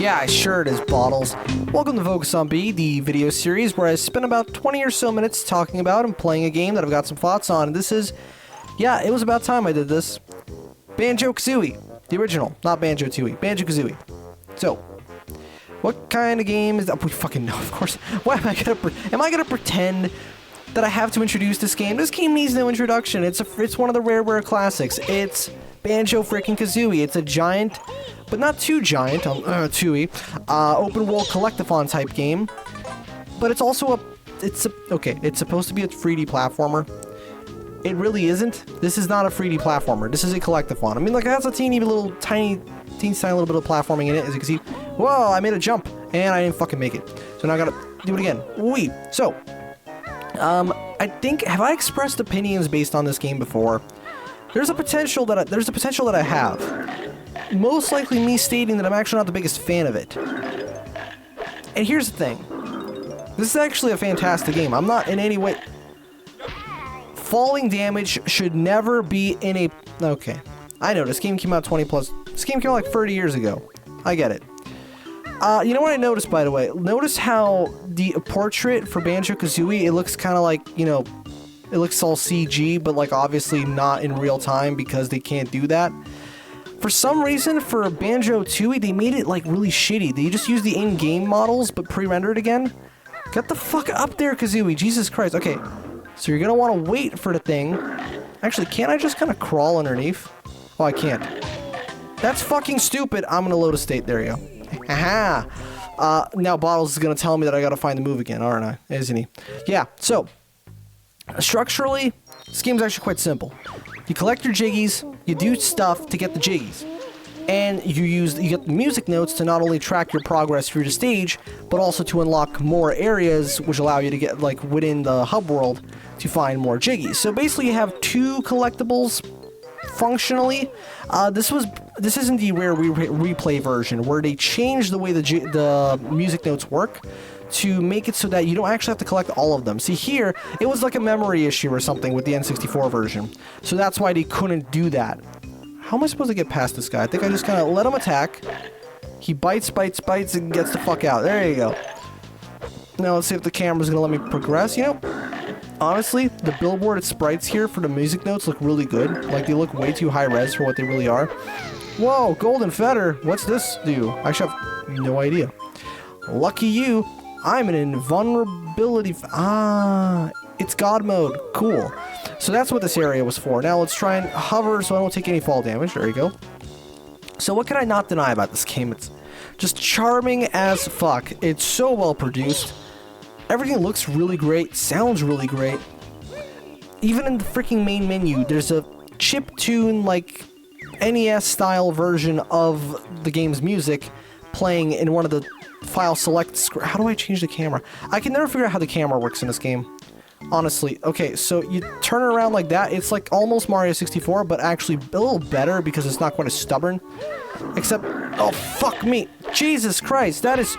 Yeah, sure it is, Bottles. Welcome to Focus on B, the video series where I spend about 20 or so minutes talking about and playing a game that I've got some thoughts on. And this is, yeah, it was about time I did this. Banjo-Kazooie. The original, not Banjo-Tooie. Banjo-Kazooie. So, what kind of game is that? We fucking know, of course. Why am I gonna pretend that I have to introduce this game? This game needs no introduction. It's one of the rare classics. It's Banjo-Kazooie. It's a giant, but not too giant, Tooie, open world collectathon type game. But it's also it's supposed to be a 3D platformer. It really isn't. This is not a 3D platformer. This is a collectathon. I mean, like, it has a teeny little tiny little bit of platforming in it, as you can see. Whoa, I made a jump, and I didn't fucking make it. So now I gotta do it again. Wee. So, I think, have I expressed opinions based on this game before? There's a potential that I have. Most likely me stating that I'm actually not the biggest fan of it. And here's the thing. This is actually a fantastic game. I'm not in any way... Falling damage should never be in a... Okay. I know, this game came out This game came out like 30 years ago. I get it. You know what I noticed, by the way? Notice how the portrait for Banjo-Kazooie, it looks kind of like, you know... It looks all CG, but like obviously not in real time because they can't do that. For some reason, for Banjo-Tooie, they made it like really shitty. They just used the in-game models, but pre-rendered again. Get the fuck up there, Kazooie. Jesus Christ. Okay, so you're gonna want to wait for the thing. Actually, can't I just kind of crawl underneath? Oh, I can't. That's fucking stupid. I'm gonna load a state. There you go. Haha. Now Bottles is gonna tell me that I gotta find the move again, aren't I? Isn't he? Yeah, so... Structurally, this game's actually quite simple. You collect your jiggies, you do stuff to get the jiggies, and you get the music notes to not only track your progress through the stage, but also to unlock more areas, which allow you to get, like, within the hub world, to find more jiggies. So basically you have two collectibles, functionally. This isn't the rare replay version, where they changed the way the music notes work, to make it so that you don't actually have to collect all of them. See here, it was like a memory issue or something with the N64 version. So that's why they couldn't do that. How am I supposed to get past this guy? I think I just kind of let him attack. He bites, and gets the fuck out. There you go. Now let's see if the camera's gonna let me progress. You know, honestly, the billboard sprites here for the music notes look really good. Like, they look way too high res for what they really are. Whoa, golden feather. What's this do? I actually have no idea. Lucky you. I'm in invulnerability. It's God mode. Cool. So that's what this area was for. Now let's try and hover so I don't take any fall damage. There you go. So what can I not deny about this game? It's just charming as fuck. It's so well produced. Everything looks really great. Sounds really great. Even in the freaking main menu, there's a chiptune, like, NES style version of the game's music playing in one of the file select. How do I change the camera? I can never figure out how the camera works in this game. Honestly. Okay, so you turn it around like that. It's like almost Mario 64, but actually a little better because it's not quite as stubborn. Except, oh fuck me. Jesus Christ, that is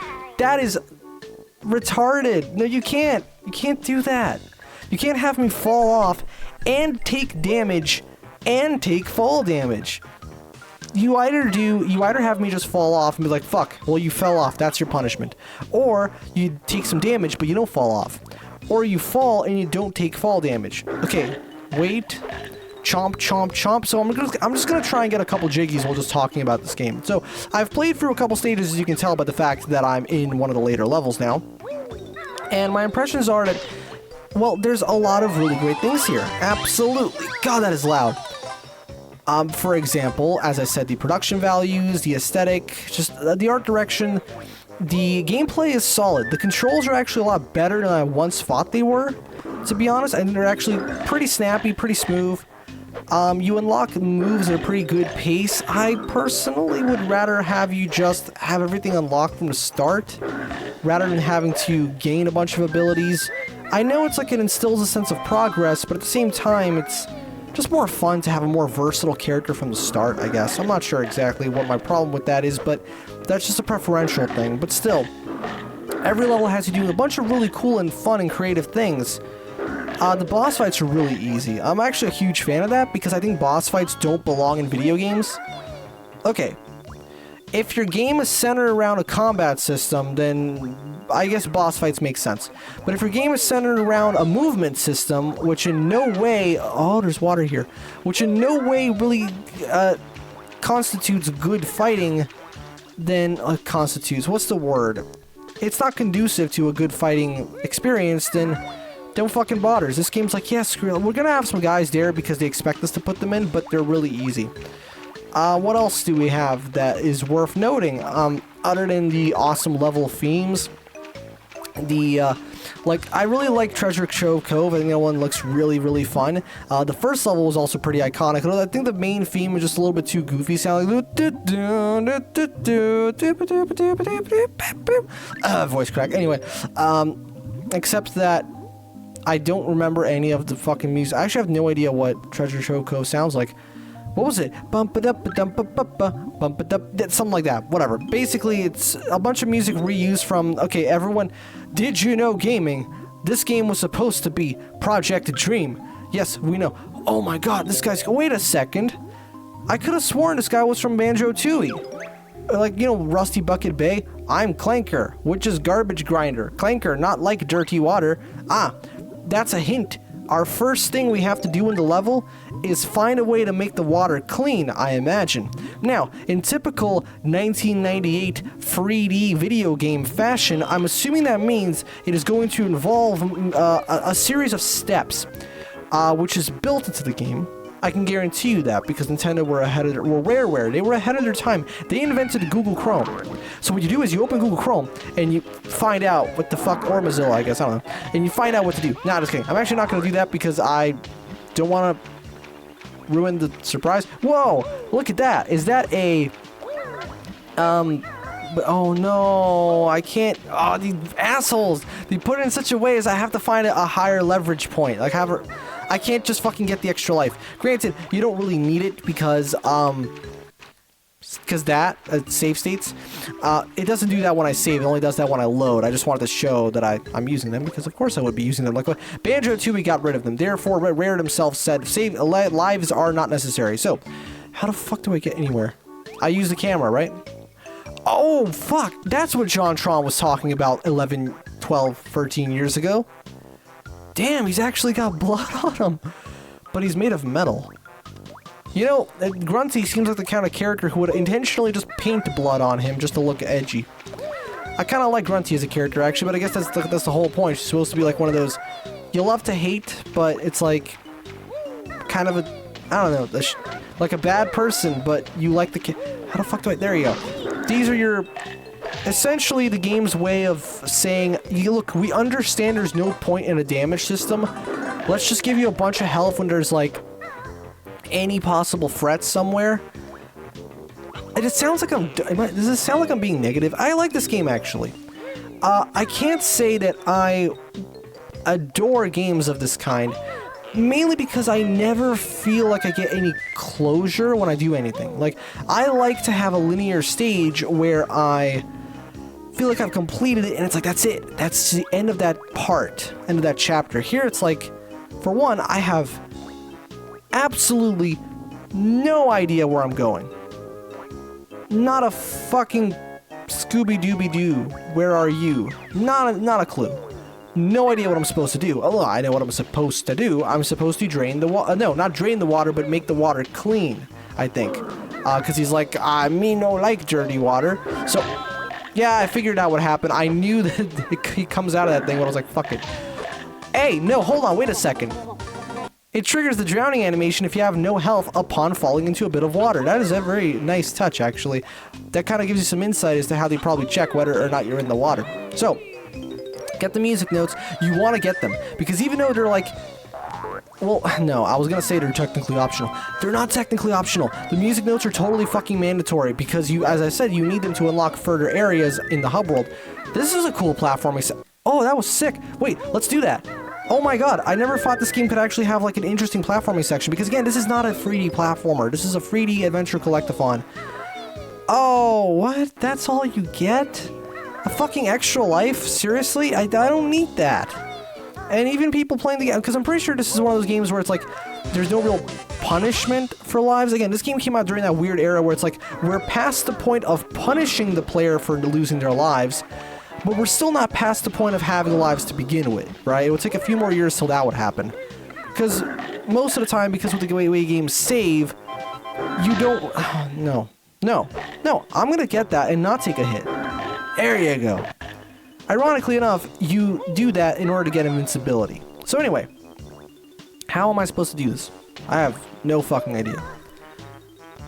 retarded. No, you can't. You can't do that. You can't have me fall off and take damage and take fall damage. You either have me just fall off and be like, fuck, well, you fell off, that's your punishment. Or you take some damage, but you don't fall off. Or you fall and you don't take fall damage. Okay, wait. Chomp, chomp, chomp. So I'm just gonna try and get a couple jiggies while just talking about this game. So, I've played through a couple stages, as you can tell by the fact that I'm in one of the later levels now. And my impressions are that, well, there's a lot of really great things here. Absolutely. God, that is loud. For example, as I said, the production values, the aesthetic, just the art direction, the gameplay is solid. The controls are actually a lot better than I once thought they were, to be honest, and they're actually pretty snappy, pretty smooth. You unlock moves at a pretty good pace. I personally would rather have you just have everything unlocked from the start, rather than having to gain a bunch of abilities. I know it's like it instills a sense of progress, but at the same time, it's just more fun to have a more versatile character from the start, I guess. I'm not sure exactly what my problem with that is, but that's just a preferential thing. But still, every level has to do with a bunch of really cool and fun and creative things. The boss fights are really easy. I'm actually a huge fan of that because I think boss fights don't belong in video games. Okay. if your game is centered around a combat system, then I guess boss fights make sense. But if your game is centered around a movement system, which in no way... Oh, there's water here. Which in no way really constitutes good fighting, then... constitutes... What's the word? It's not conducive to a good fighting experience, then don't fucking bother. This game's like, yeah, screw it. We're gonna have some guys there because they expect us to put them in, but they're really easy. What else do we have that is worth noting? Other than the awesome level themes, I really like Treasure Trove Cove. I think that one looks really, really fun. The first level was also pretty iconic. I think the main theme is just a little bit too goofy sounding. Voice crack. Anyway, except that I don't remember any of the fucking music. I actually have no idea what Treasure Trove Cove sounds like. What was it? Bump it up, dump it up, bump it up, something like that. Whatever. Basically, it's a bunch of music reused from. Okay, everyone. Did you know gaming? This game was supposed to be Project Dream. Yes, we know. Oh my God, this guy's. Wait a second. I could have sworn this guy was from Banjo-Tooie. Like, you know, Rusty Bucket Bay. I'm Clanker, which is garbage grinder. Clanker, not like dirty water. Ah, that's a hint. Our first thing we have to do in the level is find a way to make the water clean, I imagine. Now, in typical 1998 3D video game fashion, I'm assuming that means it is going to involve a series of steps, which is built into the game. I can guarantee you that because Nintendo were ahead of Rareware. They were ahead of their time. They invented Google Chrome. So what you do is you open Google Chrome and you find out what the fuck, or Mozilla, I guess, I don't know. And you find out what to do. Nah, just kidding. I'm actually not going to do that because I don't want to ruin the surprise. Whoa, look at that. Is that a... But, oh no, I can't. Oh, these assholes. They put it in such a way as I have to find a higher leverage point. Like, I can't just fucking get the extra life. Granted, you don't really need it because save states. It doesn't do that when I save. It only does that when I load. I just wanted to show that I'm using them because of course I would be using them. Like Banjo-Tooie got rid of them. Therefore, Rare himself said lives are not necessary. So, how the fuck do I get anywhere? I use the camera, right? Oh, fuck. That's what JonTron was talking about 11, 12, 13 years ago. Damn, he's actually got blood on him. But he's made of metal. You know, Grunty seems like the kind of character who would intentionally just paint blood on him just to look edgy. I kind of like Grunty as a character, actually, but I guess that's the whole point. She's supposed to be like one of those you love to hate, but it's like kind of a, I don't know, like a bad person, but you like the how the fuck do I... There you go. These are your... Essentially, the game's way of saying, look, we understand there's no point in a damage system. Let's just give you a bunch of health when there's, like, any possible threat somewhere. And it sounds like does it sound like I'm being negative? I like this game, actually. I can't say that I adore games of this kind, mainly because I never feel like I get any closure when I do anything. Like, I like to have a linear stage where I feel like I've completed it and it's like, that's it. That's the end of that part, end of that chapter. Here it's like, for one, I have absolutely no idea where I'm going. Not a fucking Scooby-Dooby-Doo. Where are you? Not a clue. No idea what I'm supposed to do. Oh, I know what I'm supposed to do. I'm supposed to drain the water. No, not drain the water, but make the water clean, I think. Because he's like, me no like dirty water. So, yeah, I figured out what happened. I knew that he comes out of that thing, but I was like, fuck it. Hey, no, hold on, wait a second. It triggers the drowning animation if you have no health upon falling into a bit of water. That is a very nice touch, actually. That kind of gives you some insight as to how they probably check whether or not you're in the water. So, get the music notes. You want to get them. Because even though they're like... Well, no, I was going to say they're technically optional. They're not technically optional. The music notes are totally fucking mandatory because you, as I said, you need them to unlock further areas in the hub world. This is a cool platforming... Oh, that was sick. Wait, let's do that. Oh my god, I never thought this game could actually have like an interesting platforming section because again, this is not a 3D platformer. This is a 3D adventure collectathon. Oh, what? That's all you get? A fucking extra life? Seriously? I don't need that. And even people playing the game, because I'm pretty sure this is one of those games where it's like, there's no real punishment for lives. Again, this game came out during that weird era where it's like, we're past the point of punishing the player for losing their lives, but we're still not past the point of having lives to begin with, right? It would take a few more years till that would happen. Because most of the time, because with the way games save, you don't... No. I'm going to get that and not take a hit. There you go. Ironically enough, you do that in order to get invincibility. So anyway, how am I supposed to do this? I have no fucking idea.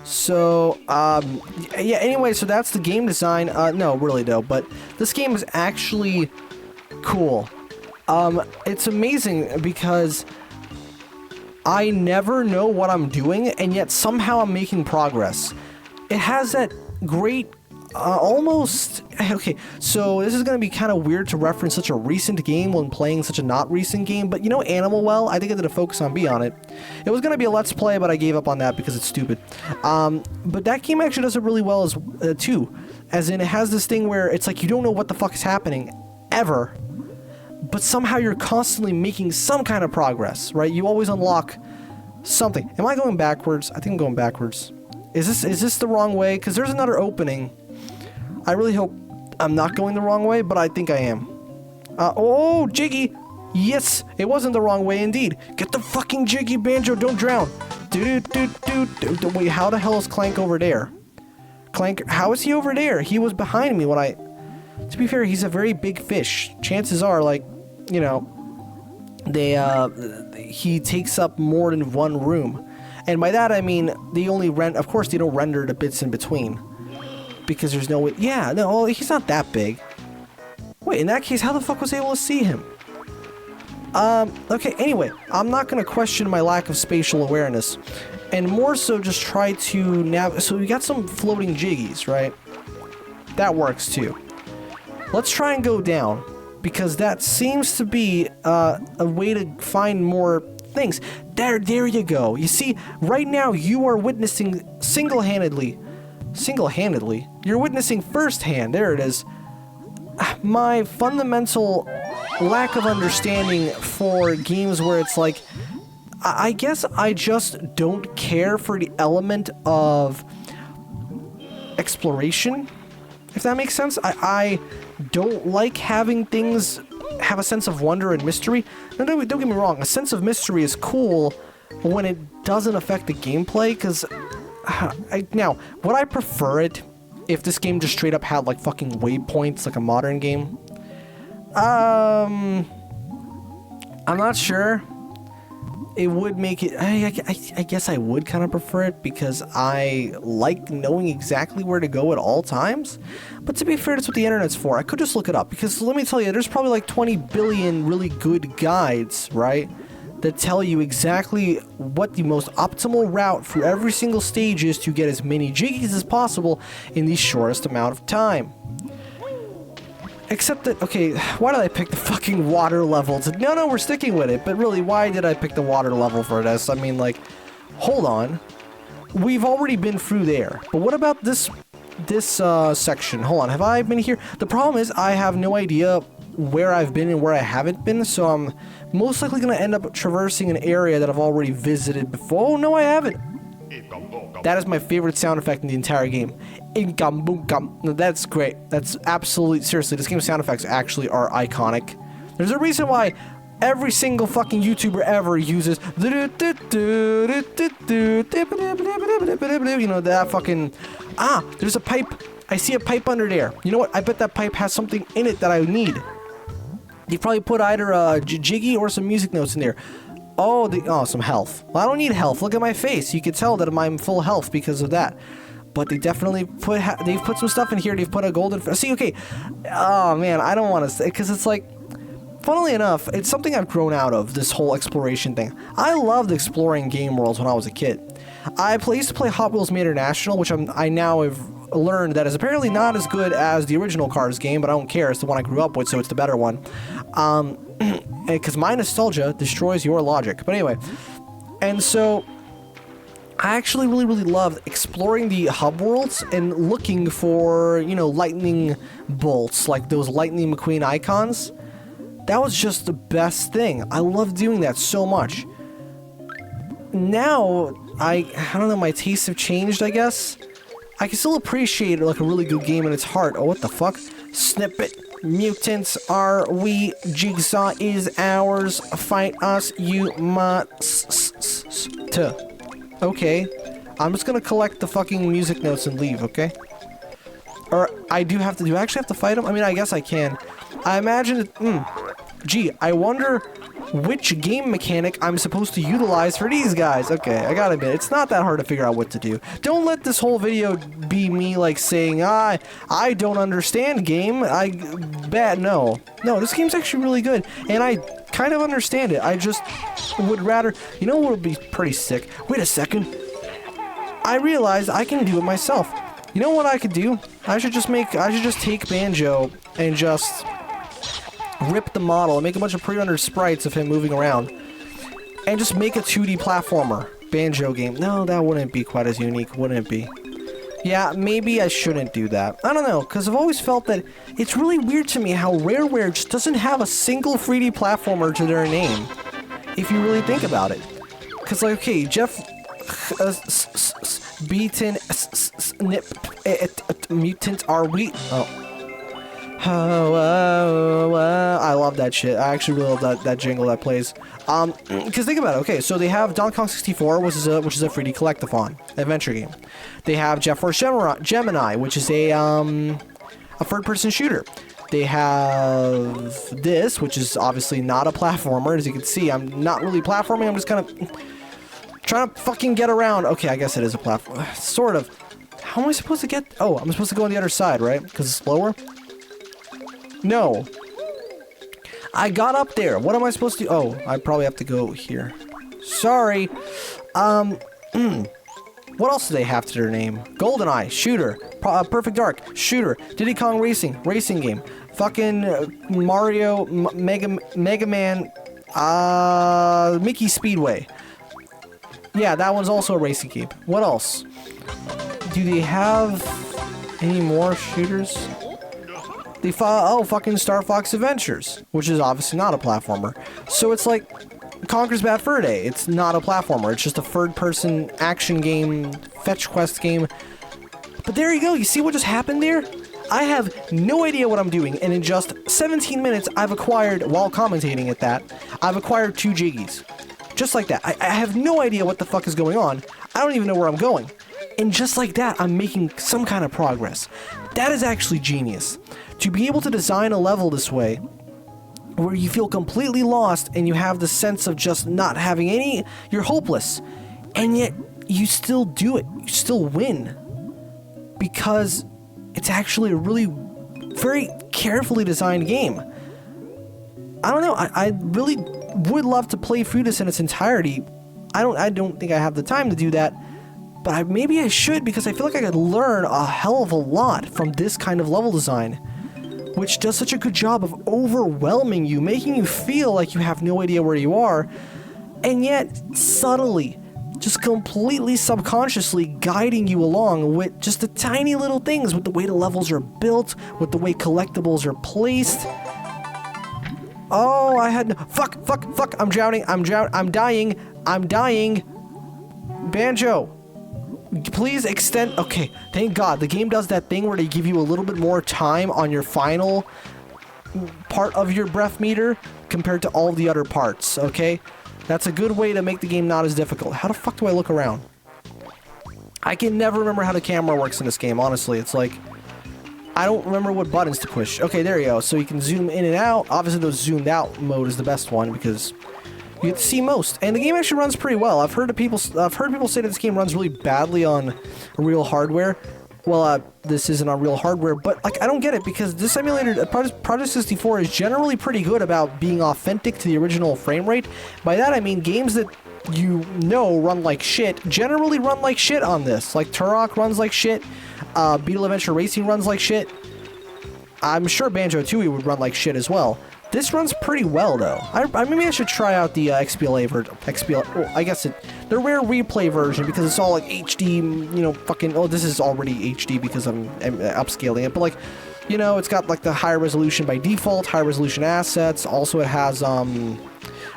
So, yeah, anyway, so that's the game design. No, really though, but this game is actually cool. It's amazing because I never know what I'm doing, and yet somehow I'm making progress. It has that great, almost... Okay, so this is going to be kind of weird to reference such a recent game when playing such a not recent game, but you know Animal Well? I think I did a Focus on B on it. It was going to be a Let's Play, but I gave up on that because it's stupid. But that game actually does it really well as too. As in, it has this thing where it's like you don't know what the fuck is happening, ever, but somehow you're constantly making some kind of progress, right? You always unlock something. Am I going backwards? I think I'm going backwards. Is this the wrong way? Because there's another opening. I really hope I'm not going the wrong way, but I think I am. Oh, Jiggy! Yes, it wasn't the wrong way indeed. Get the fucking Jiggy, Banjo, don't drown. Wait, how the hell is Clank over there? Clank, how is he over there? He was behind me when I... To be fair, he's a very big fish. Chances are, like, you know, he takes up more than one room. And by that I mean, they only of course they don't render the bits in between. Because there's no way... Yeah, no, he's not that big. Wait, in that case, how the fuck was I able to see him? Okay, anyway, I'm not gonna question my lack of spatial awareness. And more so just try to so we got some floating jiggies, right? That works too. Let's try and go down, because that seems to be a way to find more things. There you go. You see, right now you are witnessing single-handedly, you're witnessing firsthand, there it is, my fundamental lack of understanding for games where it's like, I guess I just don't care for the element of exploration, if that makes sense. I don't like having things have a sense of wonder and mystery. No, don't get me wrong, a sense of mystery is cool when it doesn't affect the gameplay, because... Now, would I prefer it if this game just straight up had, like, fucking waypoints like a modern game? I'm not sure. It would make it... I guess I would kind of prefer it because I like knowing exactly where to go at all times. But to be fair, that's what the internet's for. I could just look it up because let me tell you, there's probably like 20 billion really good guides, right? That tell you exactly what the most optimal route for every single stage is to get as many jiggies as possible in the shortest amount of time. Except that, okay, why did I pick the fucking water levels? No, we're sticking with it, but really, why did I pick the water level for this? I mean, like, hold on. We've already been through there, but what about this section? Hold on, have I been here? The problem is I have no idea where I've been and where I haven't been, so I'm most likely going to end up traversing an area that I've already visited before. Oh, no, I haven't. That is my favorite sound effect in the entire game. No, that's great. That's absolutely... Seriously, this game's sound effects actually are iconic. There's a reason why every single fucking YouTuber ever uses... You know, that fucking... Ah, there's a pipe. I see a pipe under there. You know what? I bet that pipe has something in it that I need. They probably put either a jiggy or some music notes in there. Oh, some health. Well, I don't need health. Look at my face. You can tell that I'm full health because of that. But they definitely they've put some stuff in here. They've put a golden... See, okay. Oh, man, I don't want to say... Because it's like... Funnily enough, it's something I've grown out of, this whole exploration thing. I loved exploring game worlds when I was a kid. I used to play Hot Wheels International, which I now have learned that is apparently not as good as the original Cars game, but I don't care. It's the one I grew up with, so it's the better one. Because my nostalgia destroys your logic. But anyway, and so I actually really loved exploring the hub worlds and looking for, you know, lightning bolts, like those Lightning McQueen icons. That was just the best thing. I love doing that so much. now, I don't know, my tastes have changed, I guess. I can still appreciate like a really good game in its heart. Oh, what the fuck? Snippet. Mutants are we. Jigsaw is ours. Fight us, you must. Okay. I'm just gonna collect the fucking music notes and leave, okay? Or I do have to. Do I actually have to fight them? I mean, I guess I can. I imagine it. Gee, I wonder which game mechanic I'm supposed to utilize for these guys. Okay, I gotta admit, it's not that hard to figure out what to do. Don't let this whole video be me like saying, I don't understand game. No, this game's actually really good, and I kind of understand it. I just would rather, you know what would be pretty sick? Wait a second. I realized I can do it myself. You know what I could do? I should just take Banjo and just rip the model and make a bunch of pre-rendered sprites of him moving around and just make a 2D platformer Banjo game. No, that wouldn't be quite as unique, wouldn't it be? Yeah, maybe I shouldn't do that. I don't know, because I've always felt that it's really weird to me how Rareware just doesn't have a single 3D platformer to their name, if you really think about it. Because, like, okay, Jeff Beaton Mutant are we? I love that shit. I actually really love that jingle that plays. Because think about it. Okay, so they have Donkey Kong 64, which is a 3D collectathon adventure game. They have Jet Force Gemini, which is a third-person shooter. They have this, which is obviously not a platformer. As you can see, I'm not really platforming. I'm just kind of trying to fucking get around. Okay, I guess it is a platform. Sort of. How am I supposed to get? Oh, I'm supposed to go on the other side, right? Because it's slower. No. I got up there. What am I supposed to do? Oh, I probably have to go here. Sorry. What else do they have to their name? GoldenEye, shooter. Perfect Dark, shooter. Diddy Kong Racing game. Fucking Mario, Mega Man, Mickey Speedway. Yeah, that one's also a racing game. What else? Do they have any more shooters? They fucking Star Fox Adventures, which is obviously not a platformer. So it's like Conker's Bad Fur Day. It's not a platformer. It's just a third-person action game, fetch quest game. But there you go. You see what just happened there? I have no idea what I'm doing, and in just 17 minutes, I've acquired, while commentating at that, I've acquired 2 Jiggies. Just like that. I have no idea what the fuck is going on. I don't even know where I'm going. And just like that, I'm making some kind of progress. That is actually genius. To be able to design a level this way, where you feel completely lost and you have the sense of just not having any, you're hopeless, and yet you still do it, you still win, because it's actually a really very carefully designed game. I don't know, I really would love to play through this in its entirety. I don't think I have the time to do that, but maybe I should, because I feel like I could learn a hell of a lot from this kind of level design, which does such a good job of overwhelming you, making you feel like you have no idea where you are, and yet subtly, just completely subconsciously guiding you along with just the tiny little things, with the way the levels are built, with the way collectibles are placed. Oh, I had no... Fuck, I'm drowning, I'm dying. Banjo, please extend... Okay, thank God. The game does that thing where they give you a little bit more time on your final part of your breath meter compared to all the other parts, okay? That's a good way to make the game not as difficult. How the fuck do I look around? I can never remember how the camera works in this game, honestly. It's like... I don't remember what buttons to push. Okay, there you go. So you can zoom in and out. Obviously, the zoomed out mode is the best one because you get to see most. And the game actually runs pretty well. I've heard people say that this game runs really badly on real hardware. Well, this isn't on real hardware, but like I don't get it because this emulator, Project 64, is generally pretty good about being authentic to the original frame rate. By that I mean games that you know run like shit generally run like shit on this. Like Turok runs like shit. Beetle Adventure Racing runs like shit. I'm sure Banjo-Kazooie would run like shit as well. This runs pretty well, though. Maybe I should try out the XBLA version. Oh, I guess the rare replay version, because it's all like HD, you know, fucking... Oh, this is already HD because I'm upscaling it, but like, you know, it's got like the higher resolution by default, higher resolution assets. Also, it has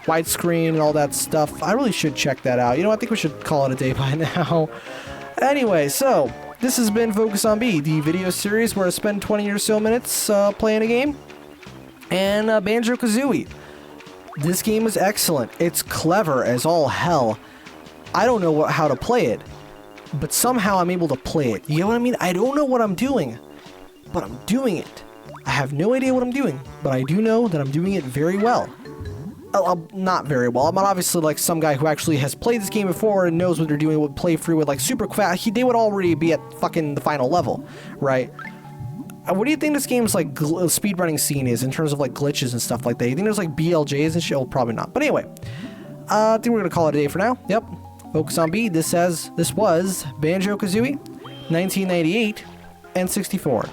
widescreen and all that stuff. I really should check that out. You know, I think we should call it a day by now. Anyway, so this has been Focus on B, the video series where I spend 20 or so minutes playing a game. And Banjo-Kazooie. This game is excellent. It's clever as all hell. I don't know how to play it, but somehow I'm able to play it. You know what I mean? I don't know what I'm doing, but I'm doing it. I have no idea what I'm doing, but I do know that I'm doing it very well. Not very well. I'm not obviously like some guy who actually has played this game before and knows what they're doing, would play through with like super fast. They would already be at fucking the final level, right? What do you think this game's like speedrunning scene is in terms of like glitches and stuff like that? You think there's like BLJs and shit? Well, probably not. But anyway, I think we're gonna call it a day for now. Yep. Focus on B. This was Banjo-Kazooie, 1998, N64.